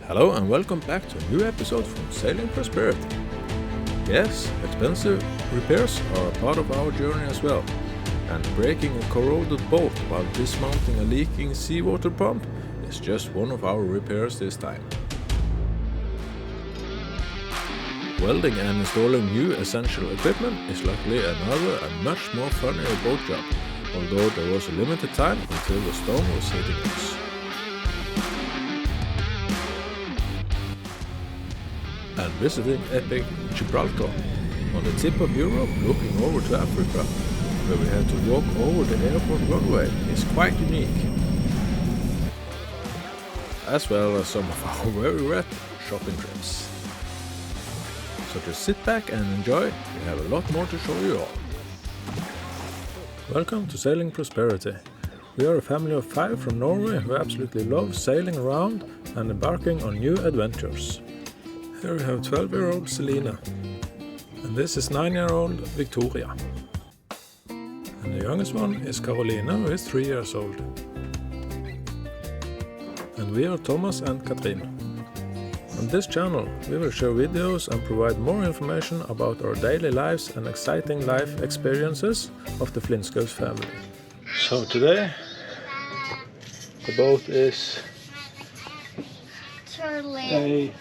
Hello and welcome back to a new episode from Sailing Prosperity. Yes, expensive repairs are a part of our journey as well, and breaking a corroded boat while dismounting a leaking seawater pump is just one of our repairs this time. Welding and installing new essential equipment is luckily another and much more funnier boat job, although there was a limited time until the storm was hitting us. And visiting epic Gibraltar, on the tip of Europe looking over to Africa, where we had to walk over the airport runway, is quite unique. As well as some of our very wet shopping trips. So just sit back and enjoy, we have a lot more to show you all. Welcome to Sailing Prosperity. We are a family of 5 from Norway who absolutely love sailing around and embarking on new adventures. Here we have 12-year-old Selina, and this is 9-year-old Victoria. And the youngest one is Carolina, who is 3 years old. And we are Thomas and Katrin. On this channel we will share videos and provide more information about our daily lives and exciting life experiences of the Flintskos family. So today the boat is a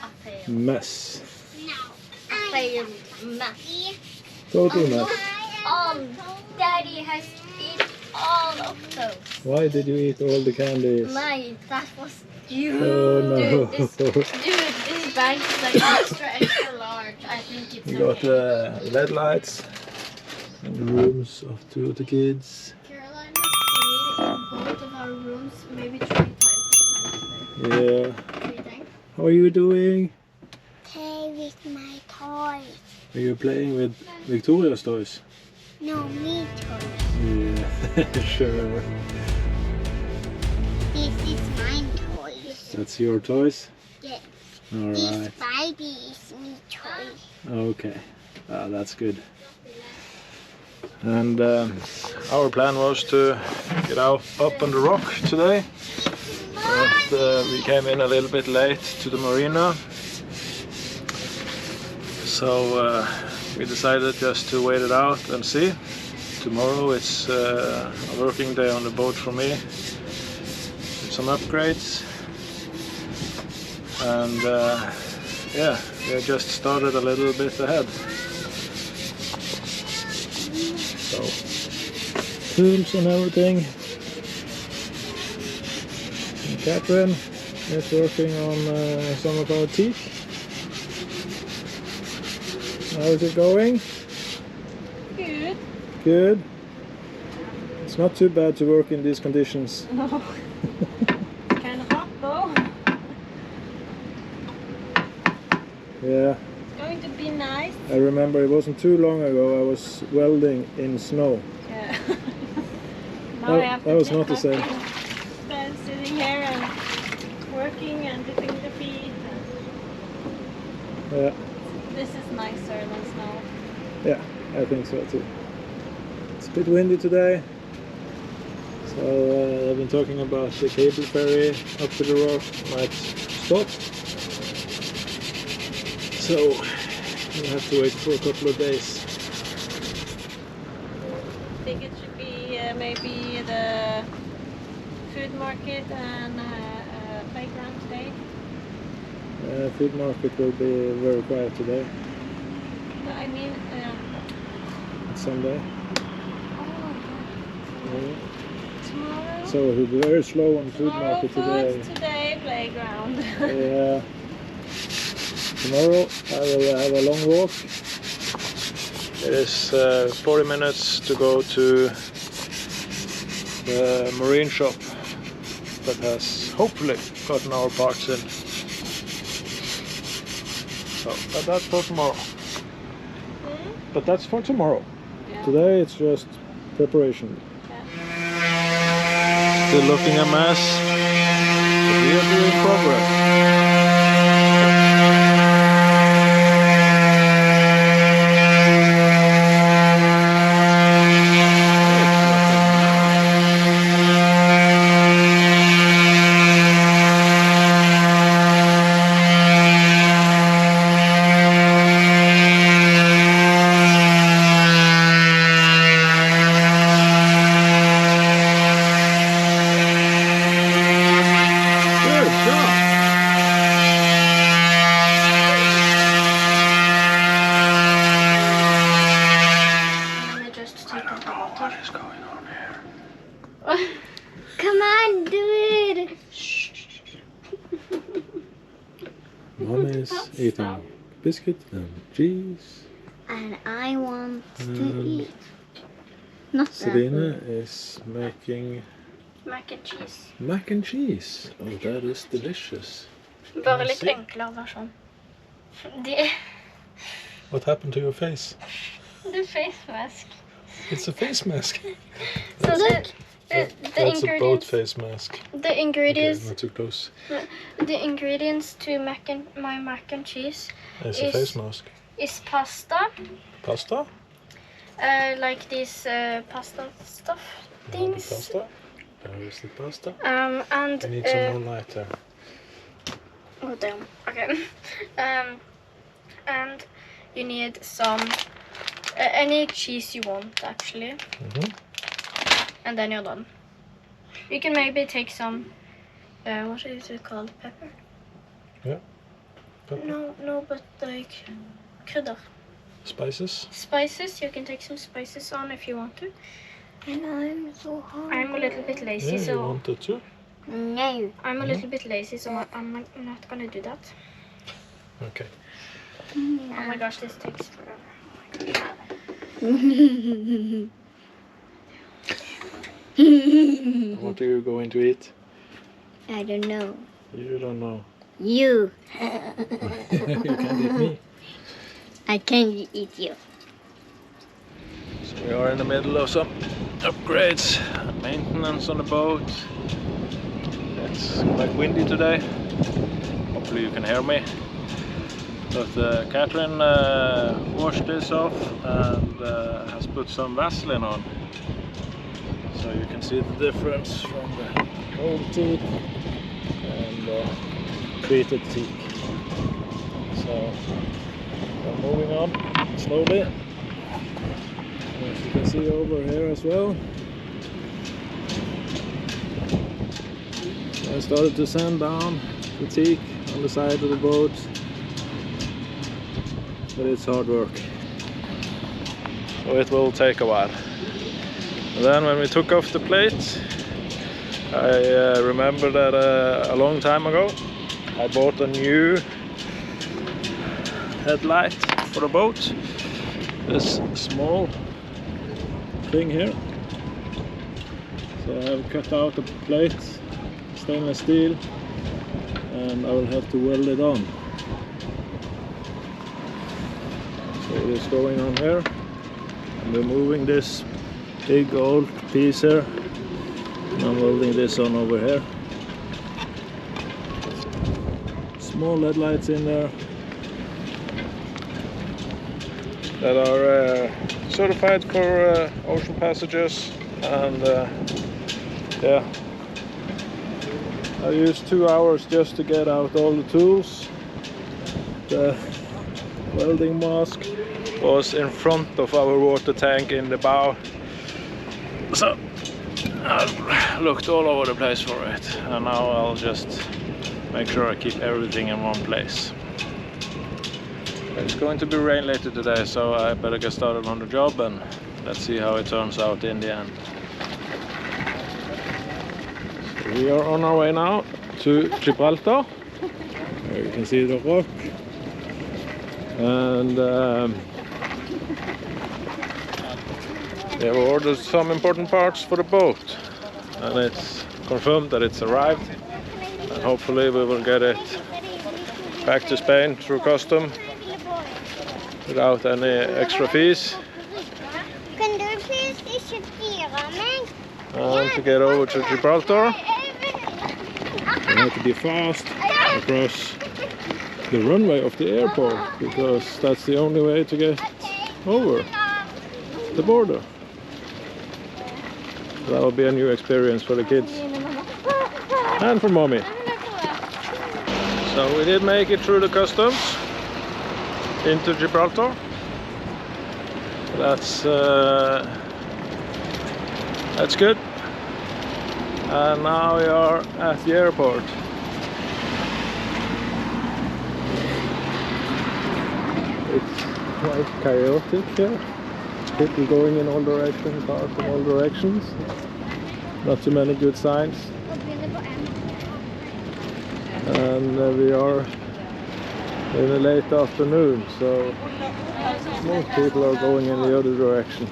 mess. A mess. Total mess. Daddy has eaten all of those. Why did you eat all the candies? My, that was you. Oh no. This bag is like extra large. I think it's We got LED lights in the rooms of 2 of the kids. Caroline has cleaned both of our rooms maybe 3 times. Yeah. 3 times. How are you doing? Play with my toys. Are you playing with Victoria's toys? No, me toys. Yeah, sure. This is my toys. That's your toys? Yes. Alright. This baby is me toy. Okay. That's good. And our plan was to get out up on the rock today. But we came in a little bit late to the marina. So we decided just to wait it out and see. Tomorrow it's a working day on the boat for me. With some upgrades. And yeah, we just started a little bit ahead. So, tools and everything. And Catherine is working on some of our teeth. How is it going? Good. Good. It's not too bad to work in these conditions. No. Kind of hot though. Yeah. It's going to be nice. I remember it wasn't too long ago I was welding in snow. Yeah. Now I have to that was not the same. Then sitting here and working and dipping the feet. Yeah. This is nicer than snow. Yeah, I think so too. It's a bit windy today. So I've been talking about the cable ferry up to the rock might stop. So we'll have to wait for a couple of days. I think it should be maybe the food market and playground today. Food market will be very quiet today. I mean, It's Sunday. oh, Yeah. tomorrow. So it'll be very slow on food Tomorrow market food, today. today playground. Yeah. Tomorrow I will have a long walk. It is 40 minutes to go to the marine shop that has hopefully gotten our parts in. So, but that's for tomorrow. But that's for tomorrow. Yeah. Today it's just preparation. Yeah. Still looking a mess, but we are doing progress. Mommy is eating biscuit and cheese. And I want to And eat. Not Selena is making Mac and cheese. mac and cheese. Oh, that is delicious. Bare I litt see. enklere versjon. What happened to your face? The face mask. It's a face mask. So the That's a boat ingredients. face mask. The Okay, ingredients. not too close. The ingredients to my mac and cheese It's a Is- face mask. is pasta. Pasta? Like these pasta stuff You want the things. pasta? There is the pasta. And I need some more light there. oh damn. Okay. And you need some any cheese you want actually, and then you're done. You can maybe take some. What is it called? Pepper? Yeah. Pepper. No, but like krydder. Spices? Spices. You can take some spices on if you want to. And I'm so hungry. I'm a little bit lazy, Yeah, you so wanted to? No. I'm a little bit lazy, so I'm not gonna do that. Okay. Oh my gosh, this takes forever. What are you going to eat? I don't know. You don't know. You. You can't eat me. I can't eat you. So we are in the middle of some upgrades and maintenance on the boat. It's quite windy today. Hopefully you can hear me. But Catherine washed this off and has put some Vaseline on. So you can see the difference from the old teak and the treated teak. So we're moving on slowly. As you can see over here as well. I started to sand down the teak on the side of the boat, but it's hard work, so it will take a while. And then when we took off the plate, I remember that a long time ago I bought a new headlight for the boat, this small thing here. So I have cut out a plate, stainless steel, and I will have to weld it on. So it is going on here, and we're moving this big old piece here, and I'm welding this on over here. Small LED lights in there that are certified for ocean passages, and yeah, I used 2 hours just to get out all the tools. The welding mask was in front of our water tank in the bow, so I looked all over the place for it, and now I'll just make sure I keep everything in one place. It's going to be rain later today, so I better get started on the job, and let's see how it turns out in the end. So we are on our way now to Gibraltar. There you can see the rock, and we have ordered some important parts for the boat, and it's confirmed that it's arrived, and hopefully we will get it back to Spain through custom without any extra fees, Kan du please ikke styre meg? and to get over to Gibraltar we have to be fast across the runway of the airport, because that's the only way to get over the border. That will be a new experience for the kids and for mommy. So we did make it through the customs into Gibraltar. That's good. And now we are at the airport. It's quite chaotic here. People going in all directions, cars in all directions. Not too many good signs. And we are in the late afternoon, so most people are going in the other direction.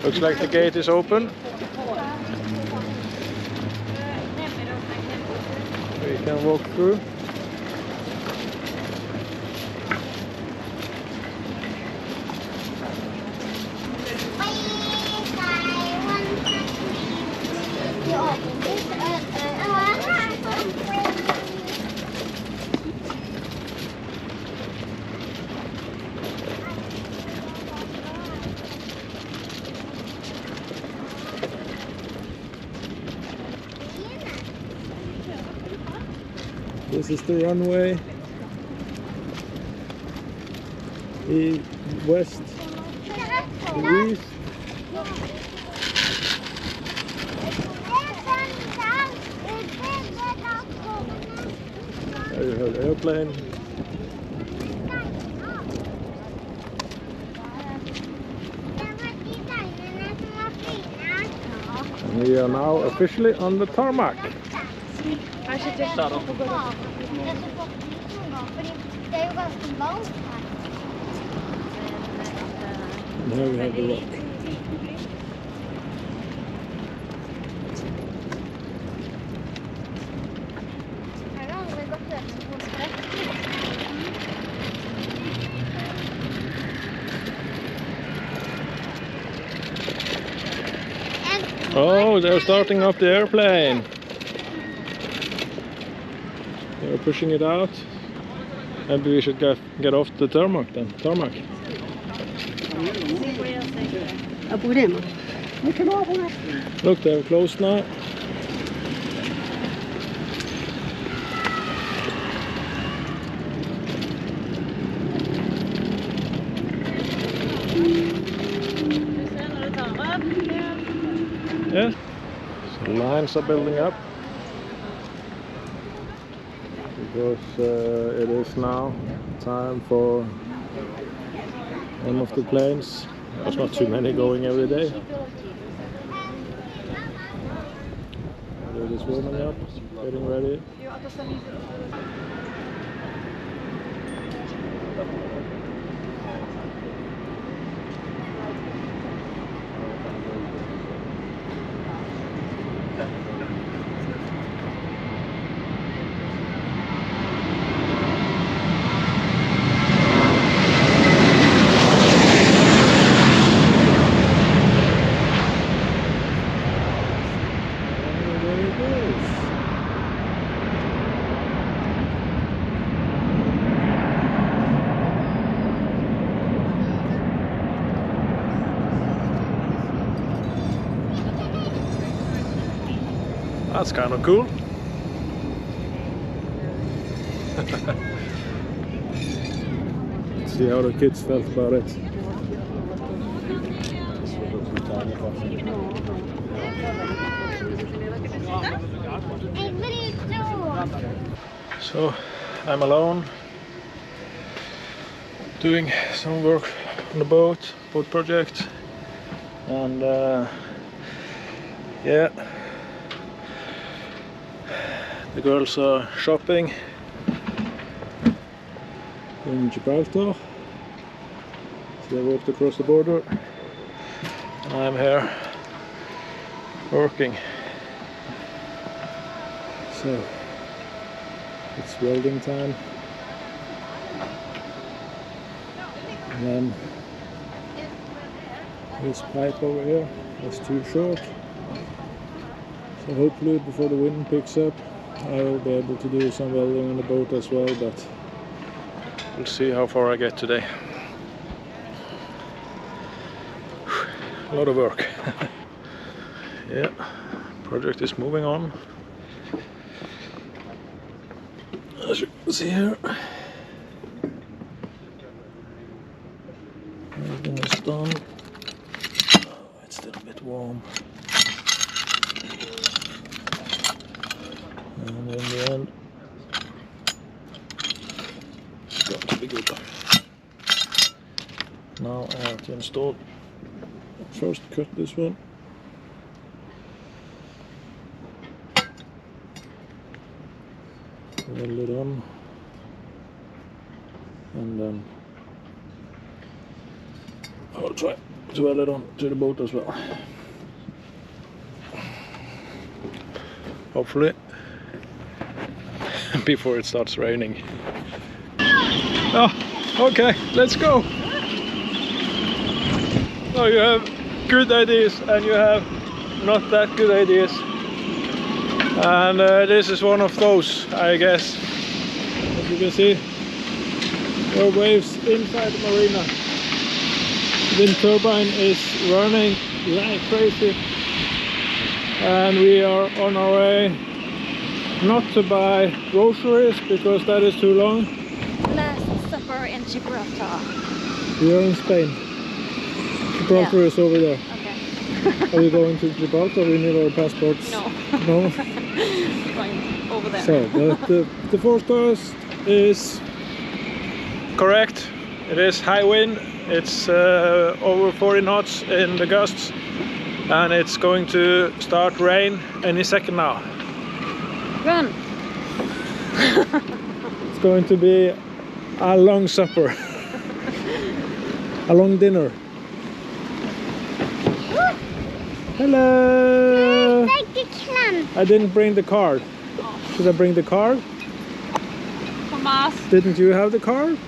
Looks like the gate is open. We can walk through. This is the runway. West, east. There you have the airplane. And we are now officially on the tarmac. Now we have the rock. Oh, they're starting up the airplane. They're pushing it out. Maybe we should get off the tarmac then. Tarmac. Look, they're closed now. Yeah, so lines are building up because it is now time for one of the planes. There's not too many going every day. It is warming up, getting ready. That's kind of cool. Let's see how the kids felt about it. So I'm alone doing some work on the boat project, and yeah, the girls are shopping in Gibraltar, so they walked across the border, and I'm here working. So it's welding time, and then this pipe over here is too short, so hopefully before the wind picks up I will be able to do some welding on the boat as well, but we'll see how far I get today. A lot of work. Yeah, project is moving on. As you can see here, everything is done. Oh, it's still a bit warm. And in the end, it's got to be good. Now I have to install. First cut this one. Roll it on. And then I'll try to weld it on to the boat as well. Hopefully before it starts raining. Oh, okay, let's go. Oh, you have good ideas and you have not that good ideas. And this is one of those, I guess. As you can see, there are waves inside the marina. The wind turbine is running like crazy. And we are on our way not to buy groceries because that is too long. Last supper in Gibraltar. We are in Spain. Gibraltar is over there. Okay. Are we going to Gibraltar? We need our passports. No. No? Going over there. So, the forecast is correct. It is high wind. It's over 40 knots in the gusts. And it's going to start rain any second now. Run! It's going to be a long supper. A long dinner. Hello! Like a clam. I didn't bring the card. Should I bring the card? Thomas, Didn't you have the card?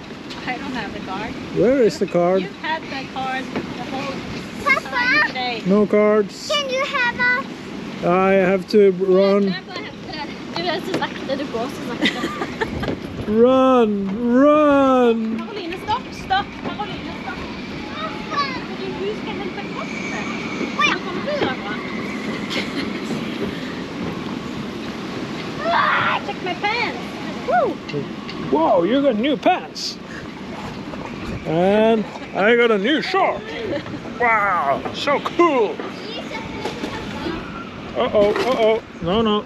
I don't have the card. Where is the card? You've had the card the whole Papa, time today. No cards. can you have a... I have to run. Du är så sakta, du går så sakta. Run! Run! Caroline, stopp, stopp! Caroline, stopp! Du ska hämta kortet. Vad kommer du göra? Check my pants! Woo! Whoa, you got new pants! And I got a new short! Wow, so cool! Uh-oh, uh-oh. No, no.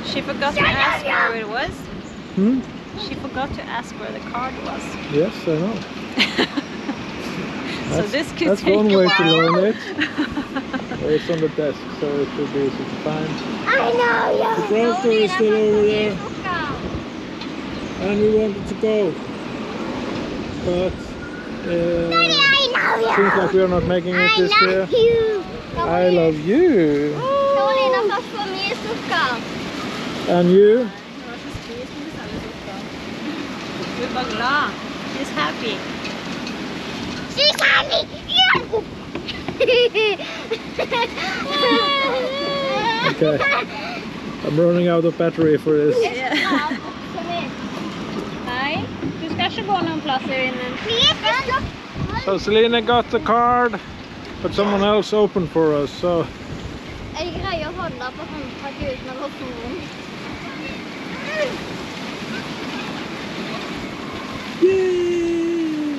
She forgot to ask where it was. Hmm? She forgot to ask where the card was. Yes, I know. So this could That's take one a way while. to learn it. It's on the desk, so it should be easy to find. I know you. The browser is still over there. And we wanted to go. But Daddy, I know you. seems like we are not making it I this year. love you. I love you. Carolina fast för mer sukkar. And you? Du är bara glad. She's happy. She's happy. Okay. I'm running out of battery for this. Nej, du ska inte gå någon plats här inne. So Selena got the card, but someone else opened for us. So Jag greier å holde på håndtaket uten å gå foran. yay!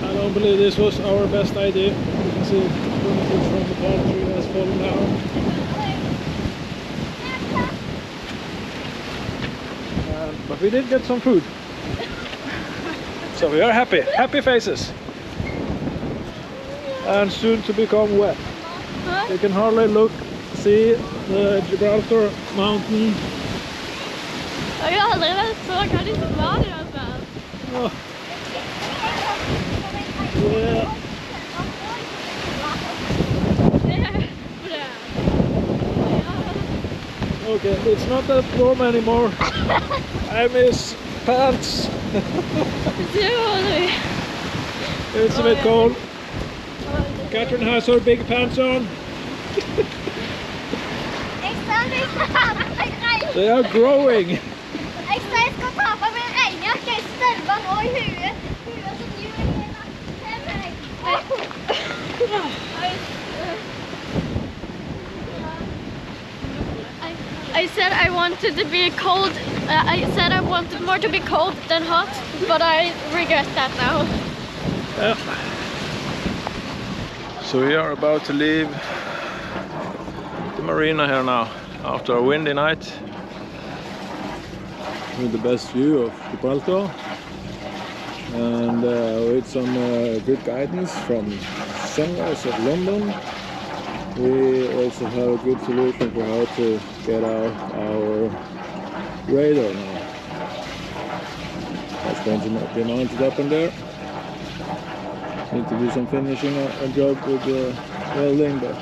I don't believe this was our best idea. You can see furniture from the palm tree has fallen down. But we did get some food. So we are happy. Happy faces. And soon to become wet. You can hardly see the Gibraltar mountain. Jag har aldrig varit så, jag kan inte vara det någonstans. Oh. Yeah. Okay, it's not that warm anymore. I miss pants. It's a bit cold. Catherine has her big pants on. They are growing. Jeg skal ta på min regnjakke i stølven og i huet. I said I wanted to be cold. I said I wanted more to be cold than hot, but I regret that now. Yeah. So we are about to leave the marina here now after a windy night. with the best view of Gibraltar, and with some good guidance from Sunrise of London. We also have a good solution for how to get out our radar now. That's going to be mounted up in there. Need to do some finishing a job with the welding, but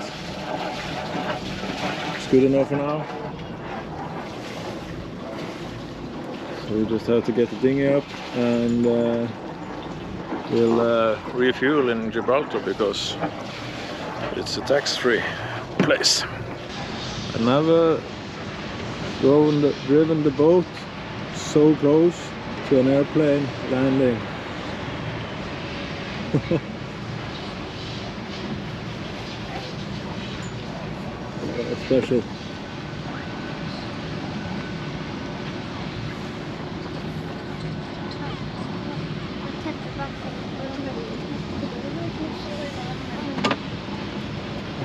it's good enough for now. So we just have to get the dinghy up, and we'll refuel in Gibraltar because it's a tax-free place. I've never driven the boat so close to an airplane landing. Special.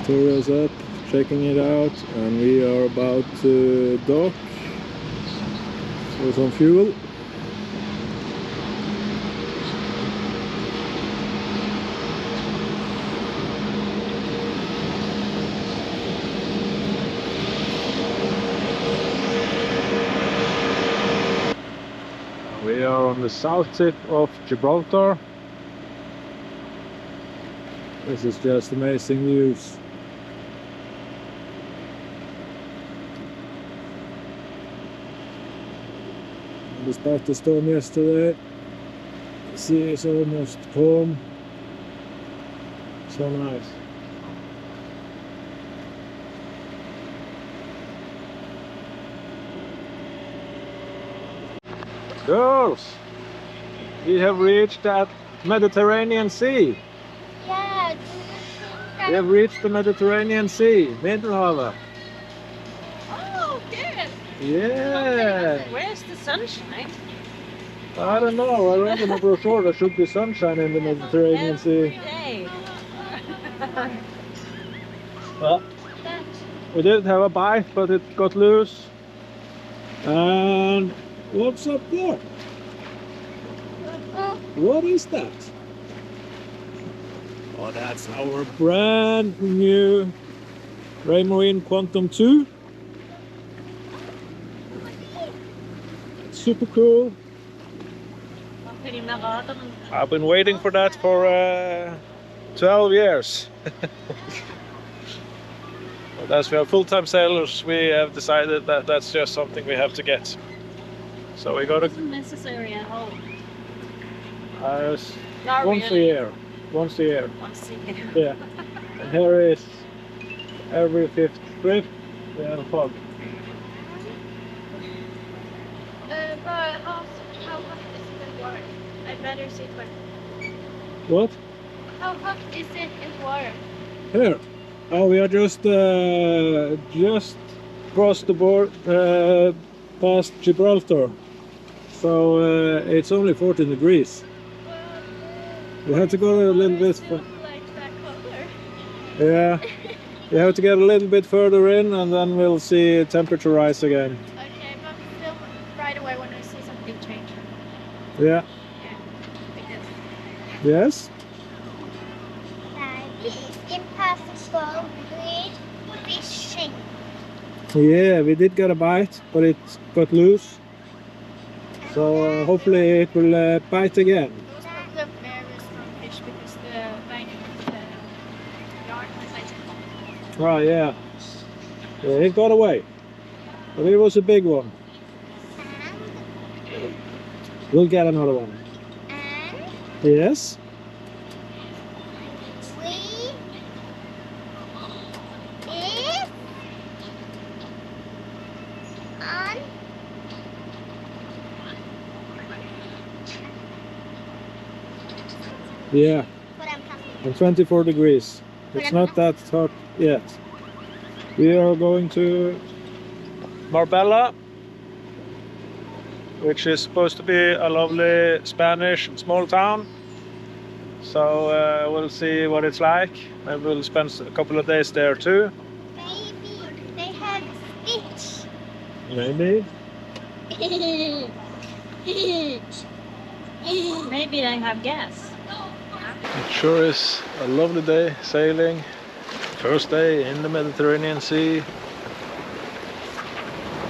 Tour is up, checking it out, and we are about to dock for some fuel. We are on the south tip of Gibraltar. This is just amazing views. Despite the storm yesterday, the sea is almost calm. So nice. Girls, we have reached that Mediterranean Sea. Yeah. We have reached the Mediterranean Sea, Middelhavet. Oh, good. Yeah. Where's the sunshine? I don't know. I read in the brochure there should be sunshine in the Mediterranean Every Sea. day. Well, we did have a bite, but it got loose. And what's up there? What is that? Oh, that's our brand new Raymarine Quantum 2. Super cool. I've been waiting for that for 12 years. But as we are full-time sailors, we have decided that that's just something we have to get. So we got to necessary at all. once a year. Once a year. Once a year. Yeah. And here is every fifth trip we have a fog. But how hot is it in water? I'd better see it. What? How hot is it in water? Here. Oh, we are just across the board past Gibraltar. So it's only 14 degrees. We have to go a little bit. Like that color. Yeah. We have to get a little bit further in, and then we'll see temperature rise again. Okay, but still right away when I see something change. Yeah. Like this. Yes. Impossible fishing. Yeah, we did get a bite, but it got loose. So hopefully it will bite again. It was probably a very strong fish because the binding of the yarn was like Oh yeah. Yeah, it got away. But it was a big one. We'll get another one. And Yes. we is on Yeah. what I'm talking And 24 degrees. It's not that hot yet. We are going to Marbella, which is supposed to be a lovely Spanish small town. So we'll see what it's like. Maybe we'll spend a couple of days there too. Maybe they have Stitch. Maybe. Maybe they have gas. It sure is a lovely day sailing. First day in the Mediterranean Sea.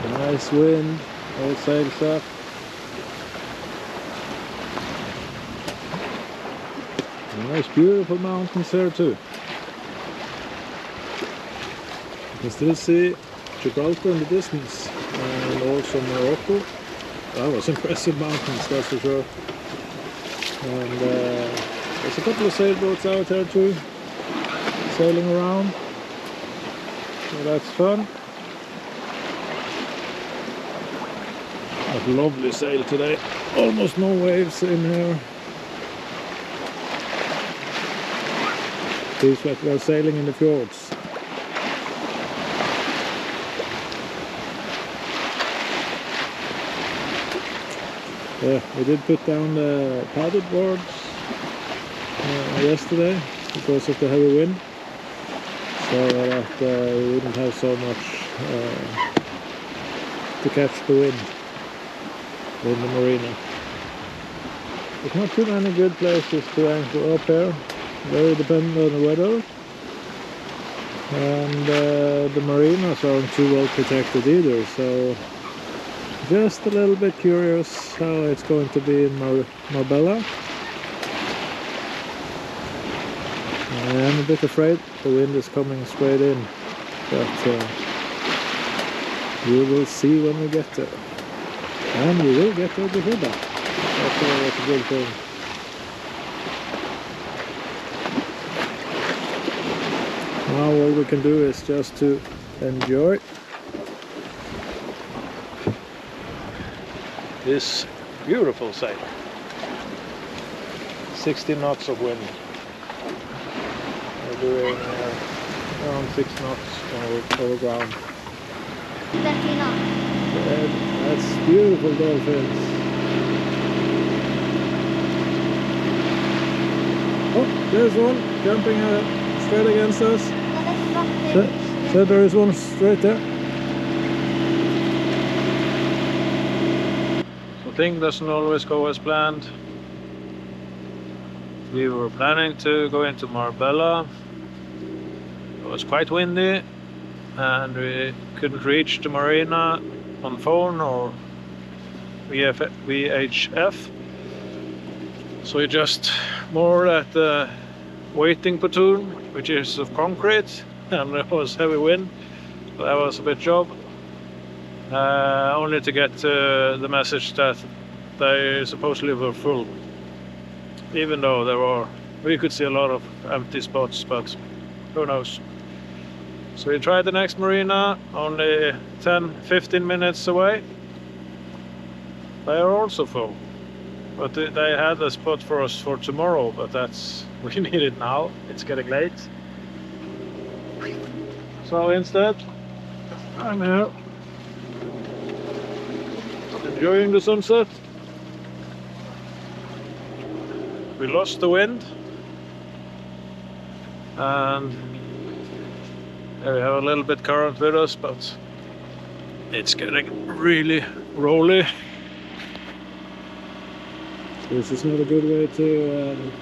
A nice wind, all sails up. Nice beautiful mountains here too. You can still see Gibraltar in the distance and also Morocco. That was impressive mountains, that's for sure. And there's a couple of sailboats out there too, sailing around. So that's fun. A lovely sail today. Almost no waves in here. Feels like we're sailing in the fjords. Yeah, we did put down the paddle boards yesterday because of the heavy wind, so that we wouldn't have so much to catch the wind in the marina. There's not too many good places to anchor up here. Very dependent on the weather, and the marinas aren't too well protected either, so just a little bit curious how it's going to be in Marbella. I'm a bit afraid the wind is coming straight in, but we will see when we get there, and we will get there before that. That's a good thing. Now all we can do is just to enjoy this beautiful sail. 60 knots of wind. We're doing around 6 knots over ground. That's beautiful dolphins. Oh, there's one jumping straight against us. So there is one straight there. So things doesn't always go as planned. We were planning to go into Marbella. It was quite windy and we couldn't reach the marina on phone or VHF. So we just moored at the waiting platoon, which is of concrete, and there was heavy wind, so that was a bit job. Only to get the message that they supposedly were full, even though we could see a lot of empty spots, but who knows. So we tried the next marina, only 10-15 minutes away. They are also full, but they had a spot for us for tomorrow, but we need it now. It's getting late. So instead, I'm here enjoying the sunset. We lost the wind, and we have a little bit current with us, but it's getting really rolly. This is not a good way to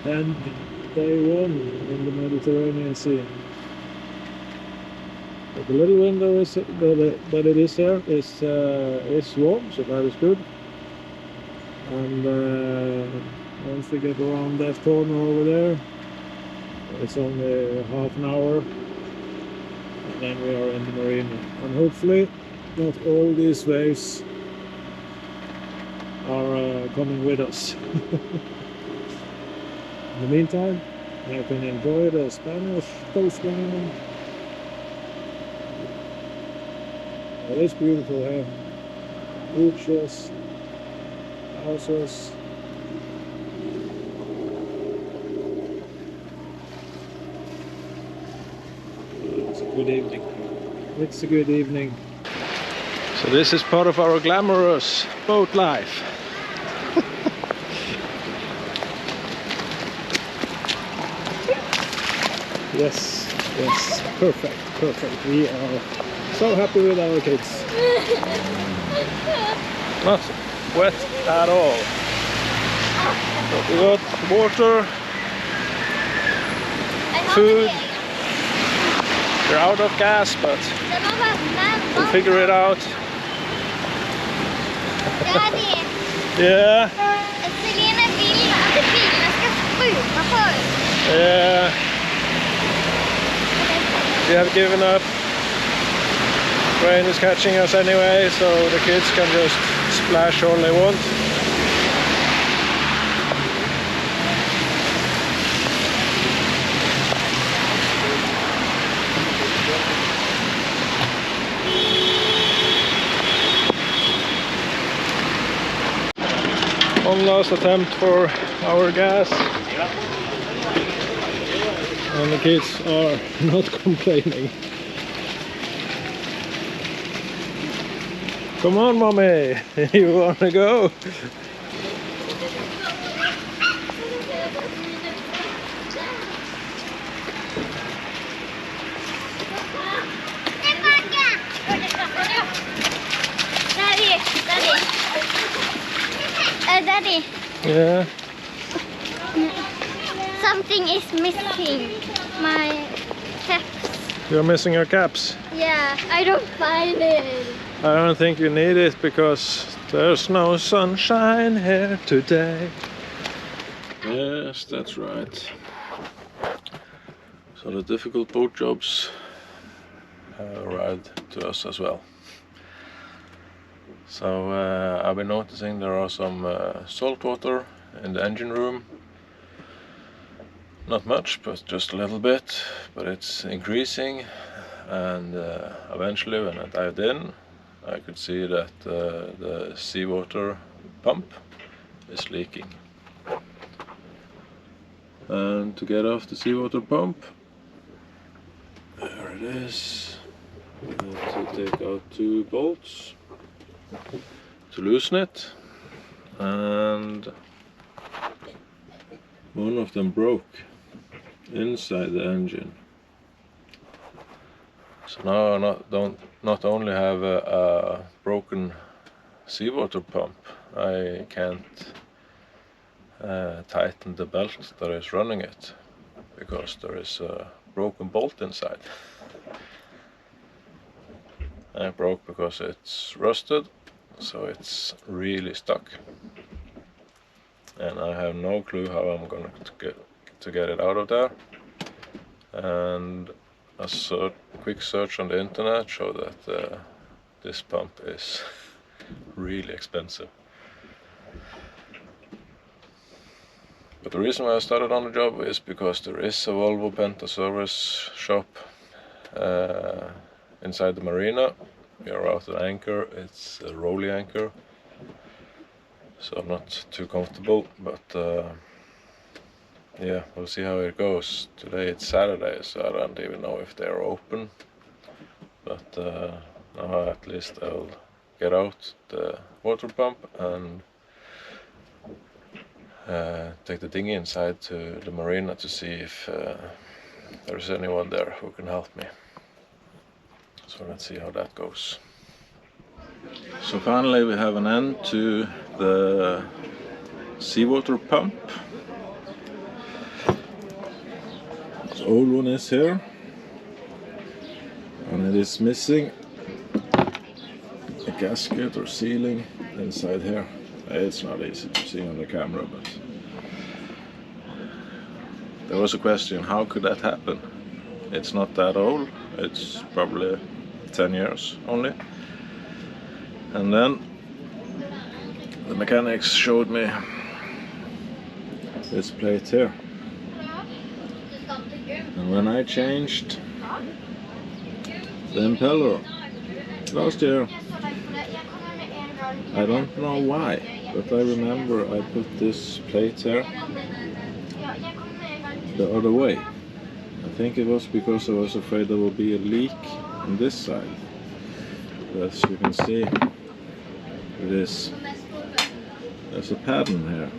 end day one in the Mediterranean Sea. But the little window that it is there is warm, so that is good. And once we get around that corner over there, it's only half an hour, and then we are in the marina. And hopefully not all these waves are coming with us. In the meantime, I can enjoy the Spanish coastline. It is beautiful here. Beaches, houses. It's a good evening. It's a good evening. So this is part of our glamorous boat life. Yes, perfect. We are so happy with our kids. Not wet at all. But we got water, food. We're out of gas, but we'll figure it out. Daddy, Yeah. Selena vill att bilarna ska spruta förut. Yeah. We have given up. Rain is catching us anyway, so the kids can just splash all they want. One last attempt for our gas. And the kids are not complaining. Come on, mommy, you wanna go? Daddy, Yeah. something is missing. My caps. You're missing your caps. Yeah, I don't find it. I don't think you need it because there's no sunshine here today. Yes, that's right. So the difficult boat jobs arrived to us as well. So I've been noticing there are some salt water in the engine room. Not much, but just a little bit, but it's increasing, and eventually when I dived in I could see that the seawater pump is leaking. And to get off the seawater pump, there it is. I have to take out 2 bolts to loosen it, and one of them broke inside the engine. So now I not only have a broken seawater pump, I can't tighten the belt that is running it because there is a broken bolt inside. And it broke because it's rusted, so it's really stuck. And I have no clue how I'm going to get it out of there. And a quick search on the internet showed that this pump is really expensive. But the reason why I started on the job is because there is a Volvo Penta service shop inside the marina. We are out at anchor. It's a rolly anchor, so I'm not too comfortable, but yeah, we'll see how it goes. Today it's Saturday, so I don't even know if they're open, but now at least I'll get out the water pump and take the dinghy inside to the marina to see if there's anyone there who can help me. So let's see how that goes. So finally we have an end to the seawater pump. The old one is here, and it is missing a gasket or sealing inside here. It's not easy to see on the camera, but there was a question, how could that happen? It's not that old, it's probably 10 years only. And then the mechanics showed me this plate here. And when I changed the impeller last year, I don't know why, but I remember I put this plate here the other way. I think it was because I was afraid there would be a leak on this side. But as you can see, there's a pattern here.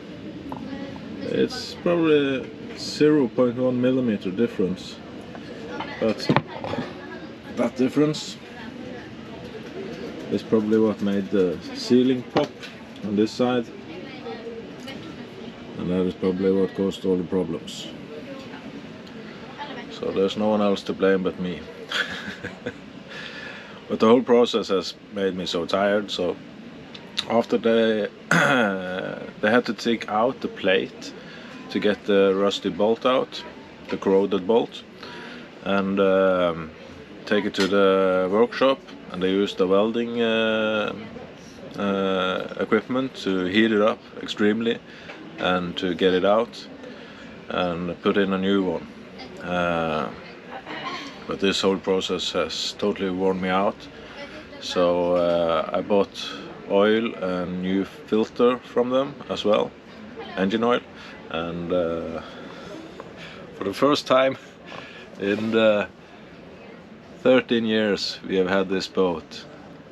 It's probably 0.1 millimeter difference, but that difference is probably what made the ceiling pop on this side, and that is probably what caused all the problems. So there's no one else to blame but me. But the whole process has made me so tired, so after they had to take out the plate to get the rusty bolt out, the corroded bolt, and take it to the workshop, and they used the welding equipment to heat it up extremely and to get it out and put in a new one. But this whole process has totally worn me out, so I bought oil and new filter from them as well, engine oil, and for the first time in the 13 years we have had this boat,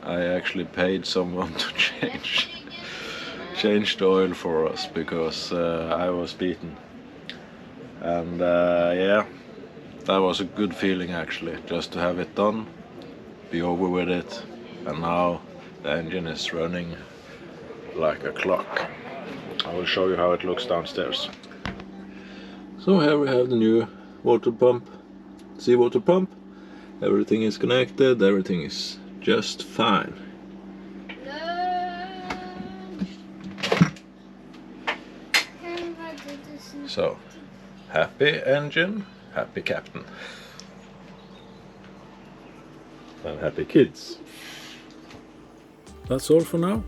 I actually paid someone to change the oil for us, because I was beaten. And yeah, that was a good feeling actually, just to have it done, be over with it, and now the engine is running like a clock. I will show you how it looks downstairs. So here we have the new water pump, seawater pump. Everything is connected, everything is just fine. So, happy engine, happy captain. And happy kids. That's all for now.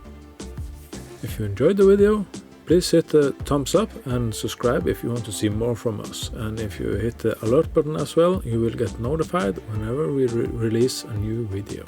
If you enjoyed the video, please hit the thumbs up and subscribe if you want to see more from us. And if you hit the alert button as well, you will get notified whenever we release a new video.